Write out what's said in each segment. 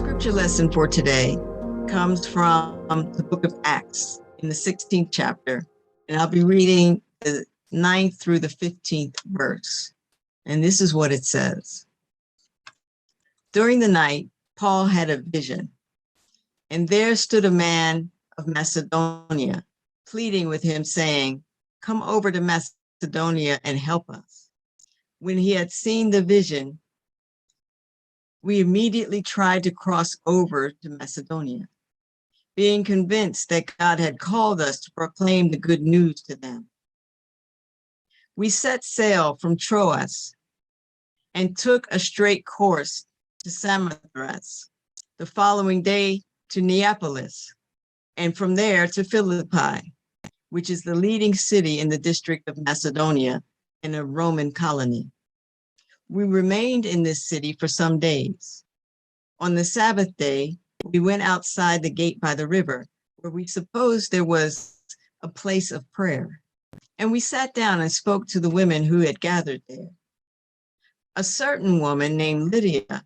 scripture lesson for today comes from the book of Acts in the 16th chapter, and I'll be reading the 9th through the 15th verse. And this is what it says. During the night, Paul had a vision, and there stood a man of Macedonia, pleading with him, saying, "Come over to Macedonia and help us." When he had seen the vision, we immediately tried to cross over to Macedonia, being convinced that God had called us to proclaim the good news to them. We set sail from Troas and took a straight course to Samothrace, the following day to Neapolis, and from there to Philippi, which is the leading city in the district of Macedonia and a Roman colony. We remained in this city for some days. On the Sabbath day, we went outside the gate by the river, where we supposed there was a place of prayer. And we sat down and spoke to the women who had gathered there. A certain woman named Lydia,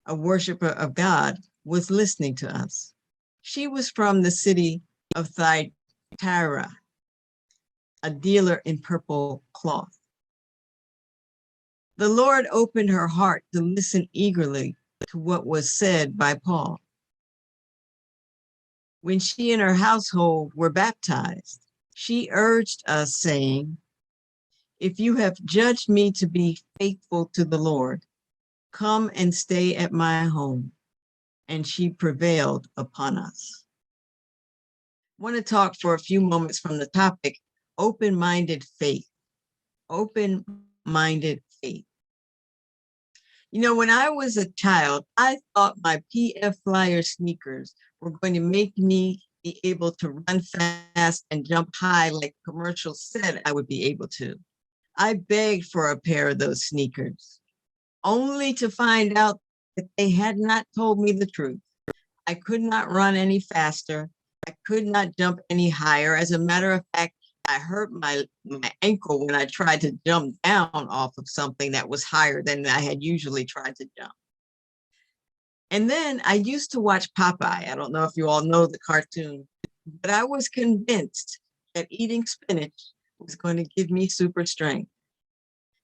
a worshiper of God, was listening to us. She was from the city of Thyatira, a dealer in purple cloth. The Lord opened her heart to listen eagerly to what was said by Paul. When she and her household were baptized, she urged us, saying, "If you have judged me to be faithful to the Lord, come and stay at my home." And she prevailed upon us. I want to talk for a few moments from the topic, open-minded faith. Open-minded faith. You know, when I was a child, I thought my PF Flyer sneakers were going to make me be able to run fast and jump high like commercials said I would be able to. I begged for a pair of those sneakers, only to find out that they had not told me the truth. I could not run any faster. I could not jump any higher. As a matter of fact, I hurt my ankle when I tried to jump down off of something that was higher than I had usually tried to jump. And then I used to watch Popeye. I don't know if you all know the cartoon, but I was convinced that eating spinach was going to give me super strength.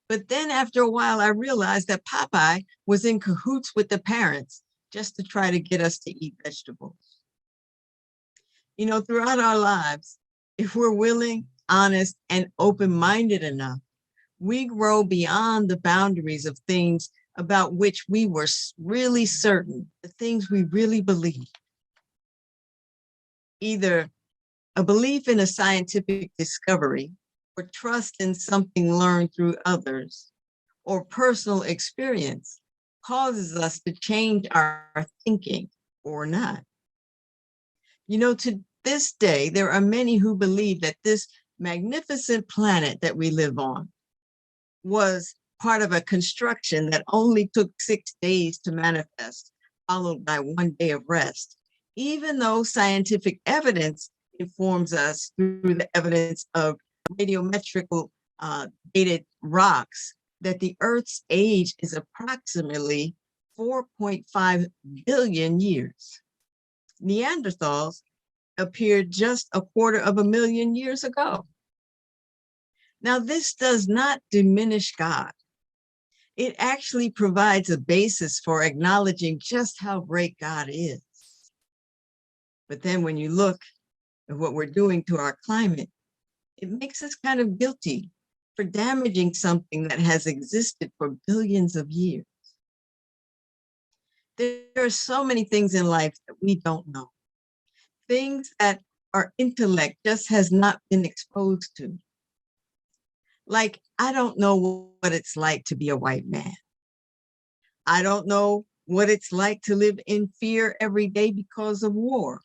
But then after a while, I realized that Popeye was in cahoots with the parents just to try to get us to eat vegetables. You know, throughout our lives, if we're willing, honest, and open-minded enough, we grow beyond the boundaries of things about which we were really certain, the things we really believe. Either a belief in a scientific discovery, or trust in something learned through others, or personal experience causes us to change our thinking or not. You know, to this day, there are many who believe that this magnificent planet that we live on was part of a construction that only took 6 days to manifest, followed by 1 day of rest, even though scientific evidence informs us through the evidence of radiometrical dated rocks that the Earth's age is approximately 4.5 billion years. Neanderthals appeared just 250,000 years ago. Now, this does not diminish God. It actually provides a basis for acknowledging just how great God is. But then when you look at what we're doing to our climate, it makes us kind of guilty for damaging something that has existed for billions of years. There are so many things in life that we don't know, things that our intellect just has not been exposed to. Like, I don't know what it's like to be a white man. I don't know what it's like to live in fear every day because of war.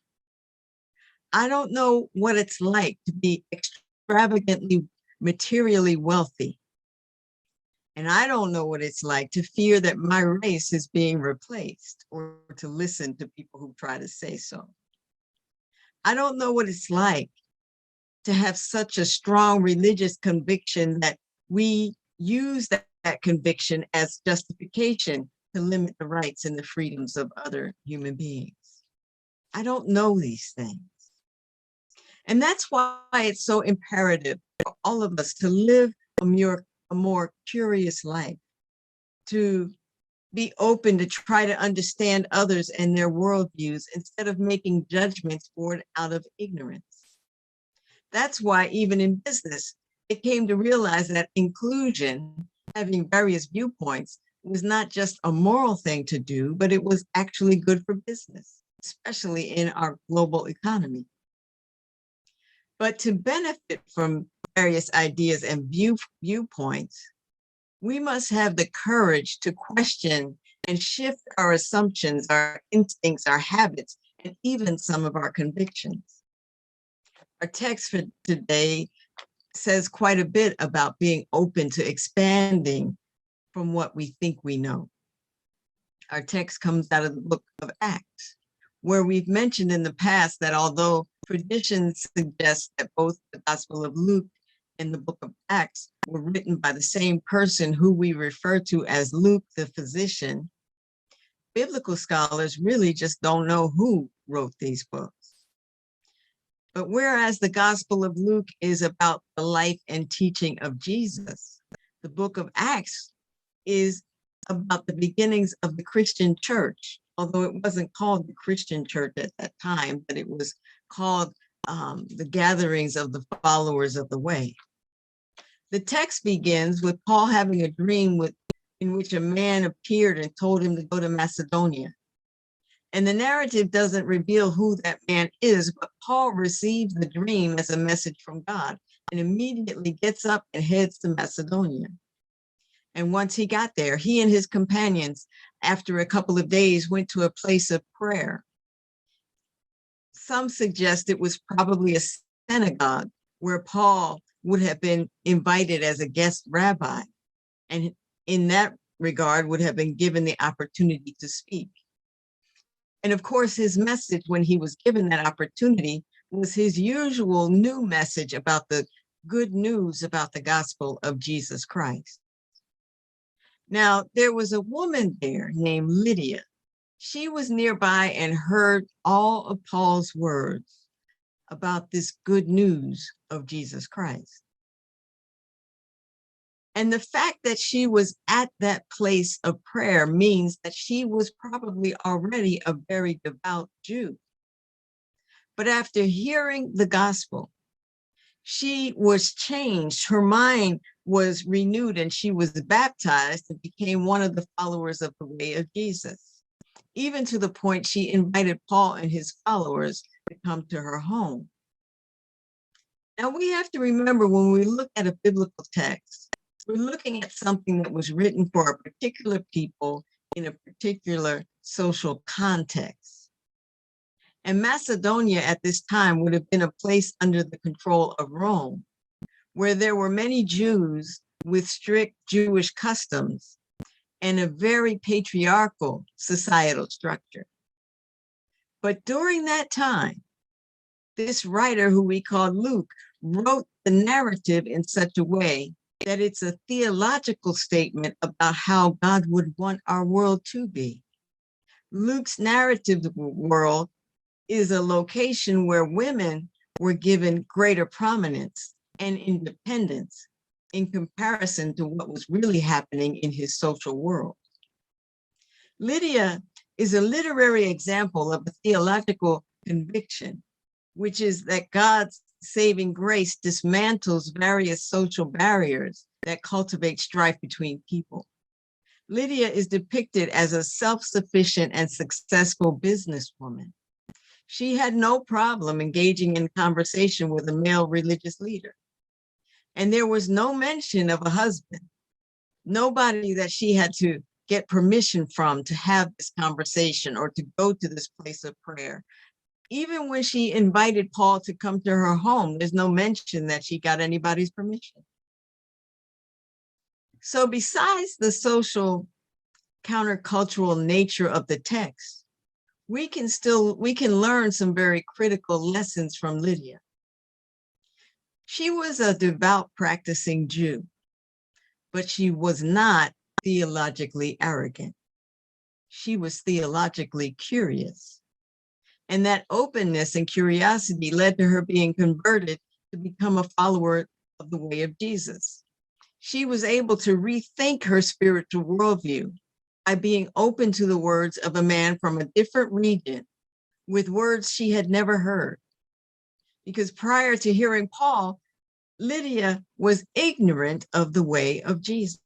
I don't know what it's like to be extravagantly materially wealthy. And I don't know what it's like to fear that my race is being replaced or to listen to people who try to say so. I don't know what it's like to have such a strong religious conviction that we use that conviction as justification to limit the rights and the freedoms of other human beings. I don't know these things. And that's why it's so imperative for all of us to live a more curious life, to be open to try to understand others and their worldviews instead of making judgments born out of ignorance. That's why even in business, it came to realize that inclusion, having various viewpoints, was not just a moral thing to do, but it was actually good for business, especially in our global economy. But to benefit from various ideas and viewpoints, we must have the courage to question and shift our assumptions, our instincts, our habits, and even some of our convictions. Our text for today says quite a bit about being open to expanding from what we think we know. Our text comes out of the book of Acts, where we've mentioned in the past that although tradition suggests that both the Gospel of Luke and the book of Acts were written by the same person who we refer to as Luke the physician, biblical scholars really just don't know who wrote these books. But whereas the Gospel of Luke is about the life and teaching of Jesus, the book of Acts is about the beginnings of the Christian church, although it wasn't called the Christian church at that time, but it was called the gatherings of the followers of the way. The text begins with Paul having a dream in which a man appeared and told him to go to Macedonia. And the narrative doesn't reveal who that man is, but Paul receives the dream as a message from God and immediately gets up and heads to Macedonia. And once he got there, he and his companions, after a couple of days, went to a place of prayer. Some suggest it was probably a synagogue where Paul would have been invited as a guest rabbi, and in that regard would have been given the opportunity to speak. And of course, his message when he was given that opportunity was his usual new message about the good news about the gospel of Jesus Christ. Now, there was a woman there named Lydia. She was nearby and heard all of Paul's words about this good news of Jesus Christ. And the fact that she was at that place of prayer means that she was probably already a very devout Jew. But after hearing the gospel, she was changed. Her mind was renewed and she was baptized and became one of the followers of the way of Jesus, even to the point she invited Paul and his followers to come to her home. Now we have to remember when we look at a biblical text, we're looking at something that was written for a particular people in a particular social context. And Macedonia at this time would have been a place under the control of Rome, where there were many Jews with strict Jewish customs and a very patriarchal societal structure. But during that time, this writer who we call Luke wrote the narrative in such a way that it's a theological statement about how God would want our world to be. Luke's narrative world is a location where women were given greater prominence and independence in comparison to what was really happening in his social world. Lydia is a literary example of a theological conviction, which is that God's saving grace dismantles various social barriers that cultivate strife between people. Lydia is depicted as a self-sufficient and successful businesswoman. She had no problem engaging in conversation with a male religious leader. And there was no mention of a husband, nobody that she had to get permission from to have this conversation or to go to this place of prayer. Even when she invited Paul to come to her home, there's no mention that she got anybody's permission. So besides the social countercultural nature of the text, we can learn some very critical lessons from Lydia. She was a devout practicing Jew, but she was not theologically arrogant. She was theologically curious. And that openness and curiosity led to her being converted to become a follower of the way of Jesus. She was able to rethink her spiritual worldview by being open to the words of a man from a different region with words she had never heard. Because prior to hearing Paul, Lydia was ignorant of the way of Jesus.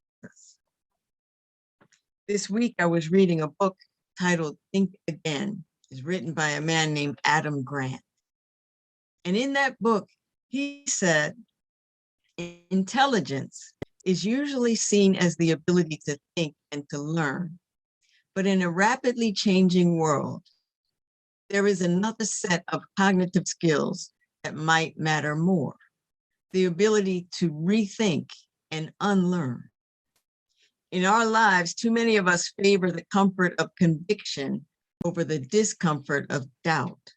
This week, I was reading a book titled Think Again. It's written by a man named Adam Grant. And in that book, he said, intelligence is usually seen as the ability to think and to learn. But in a rapidly changing world, there is another set of cognitive skills that might matter more: the ability to rethink and unlearn. In our lives, too many of us favor the comfort of conviction over the discomfort of doubt.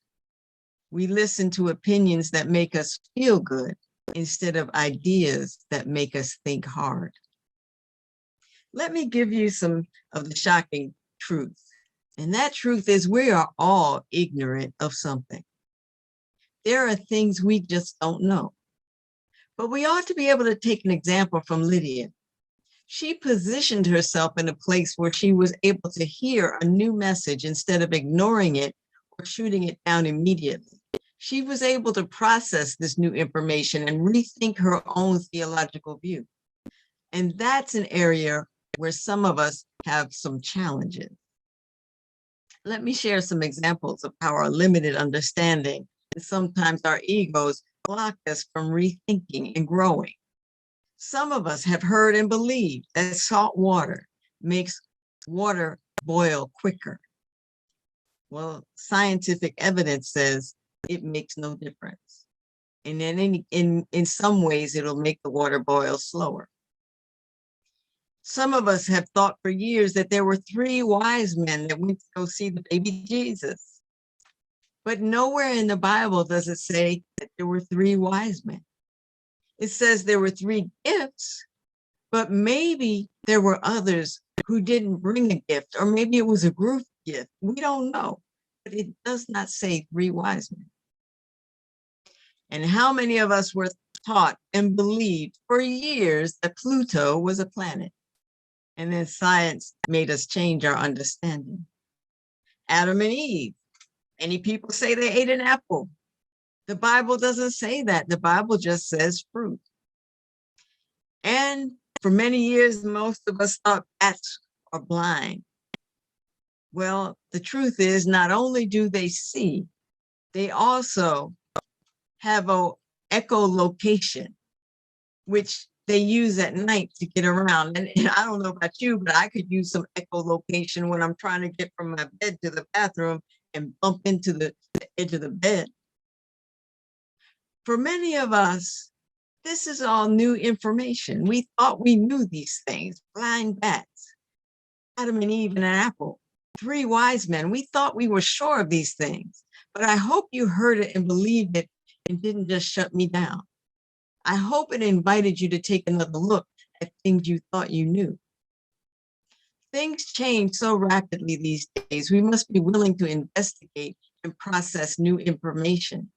We listen to opinions that make us feel good instead of ideas that make us think hard. Let me give you some of the shocking truth. And that truth is we are all ignorant of something. There are things we just don't know. But we ought to be able to take an example from Lydia. She positioned herself in a place where she was able to hear a new message instead of ignoring it or shooting it down immediately. She was able to process this new information and rethink her own theological view. And that's an area where some of us have some challenges. Let me share some examples of how our limited understanding and sometimes our egos block us from rethinking and growing. Some of us have heard and believed that salt water makes water boil quicker. Well, scientific evidence says it makes no difference. And then in some ways, it'll make the water boil slower. Some of us have thought for years that there were 3 wise men that went to go see the baby Jesus. But nowhere in the Bible does it say that there were 3 wise men. It says there were 3 gifts, but maybe there were others who didn't bring a gift, or maybe it was a group gift. We don't know, but it does not say 3 wise men. And how many of us were taught and believed for years that Pluto was a planet? And then science made us change our understanding. Adam and Eve. Many people say they ate an apple. The Bible doesn't say that. The Bible just says fruit. And for many years, most of us thought bats are blind. Well, the truth is, not only do they see, they also have a echolocation, which they use at night to get around. And I don't know about you, but I could use some echolocation when I'm trying to get from my bed to the bathroom and bump into the edge of the bed. For many of us, this is all new information. We thought we knew these things. Blind bats, Adam and Eve and an apple, 3 wise men. We thought we were sure of these things, but I hope you heard it and believed it and didn't just shut me down. I hope it invited you to take another look at things you thought you knew. Things change so rapidly these days. We must be willing to investigate and process new information.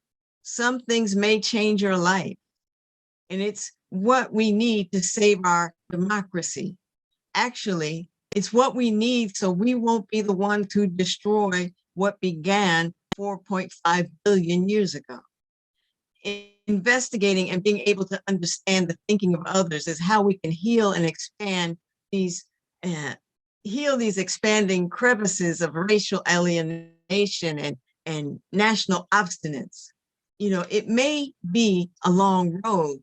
Some things may change your life, and it's what we need to save our democracy. Actually, it's what we need so we won't be the one to destroy what began 4.5 billion years ago. Investigating and being able to understand the thinking of others is how we can heal and expand these expanding crevices of racial alienation and national obstinance. You know, it may be a long road,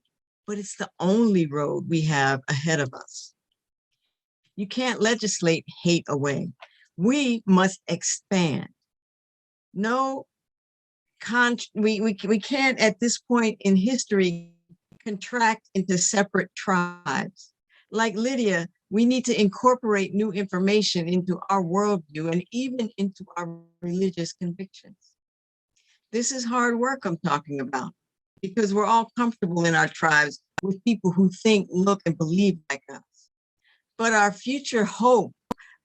but it's the only road we have ahead of us. You can't legislate hate away. We must expand. No, we can't at this point in history contract into separate tribes. Like Lydia, we need to incorporate new information into our worldview and even into our religious convictions. This is hard work I'm talking about, because we're all comfortable in our tribes with people who think, look, and believe like us. But our future hope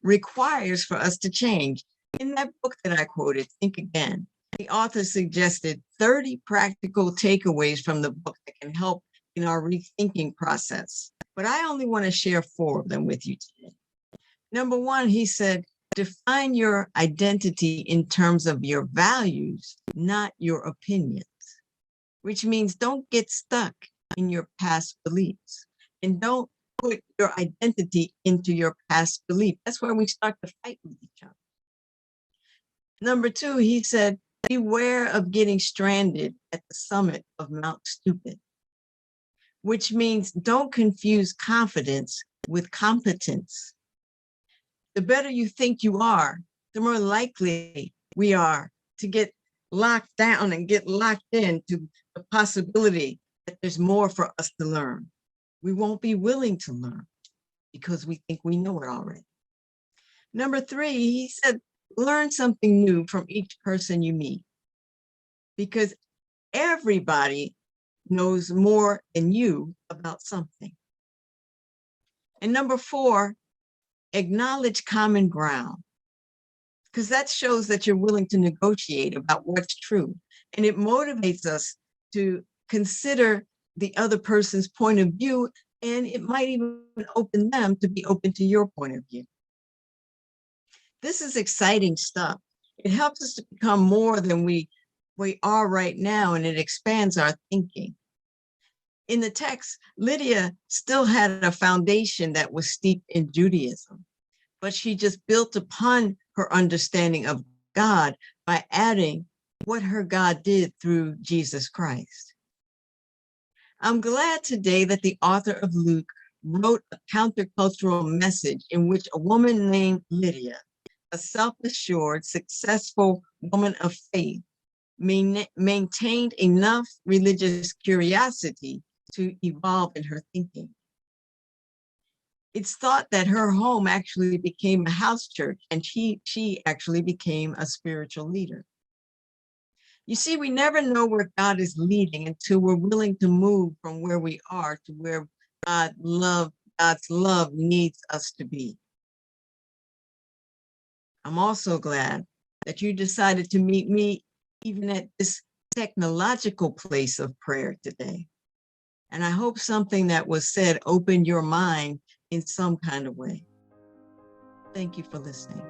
requires for us to change. In that book that I quoted, Think Again, the author suggested 30 practical takeaways from the book that can help in our rethinking process. But I only want to share 4 of them with you today. Number 1, he said, define your identity in terms of your values, not your opinions, which means don't get stuck in your past beliefs and don't put your identity into your past belief. That's where we start to fight with each other. Number 2, he said, beware of getting stranded at the summit of Mount Stupid, which means don't confuse confidence with competence. The better you think you are, the more likely we are to get locked down and get locked into the possibility that there's more for us to learn. We won't be willing to learn because we think we know it already. Number 3, he said, learn something new from each person you meet, because everybody knows more than you about something. And number 4, acknowledge common ground, because that shows that you're willing to negotiate about what's true. And it motivates us to consider the other person's point of view, and it might even open them to be open to your point of view. This is exciting stuff. It helps us to become more than we are right now, and it expands our thinking. In the text, Lydia still had a foundation that was steeped in Judaism, but she just built upon her understanding of God by adding what her God did through Jesus Christ. I'm glad today that the author of Luke wrote a countercultural message in which a woman named Lydia, a self-assured, successful woman of faith, maintained enough religious curiosity to evolve in her thinking. It's thought that her home actually became a house church, and she actually became a spiritual leader. You see, we never know where God is leading until we're willing to move from where we are to where God's love needs us to be. I'm also glad that you decided to meet me even at this technological place of prayer today. And I hope something that was said opened your mind in some kind of way. Thank you for listening.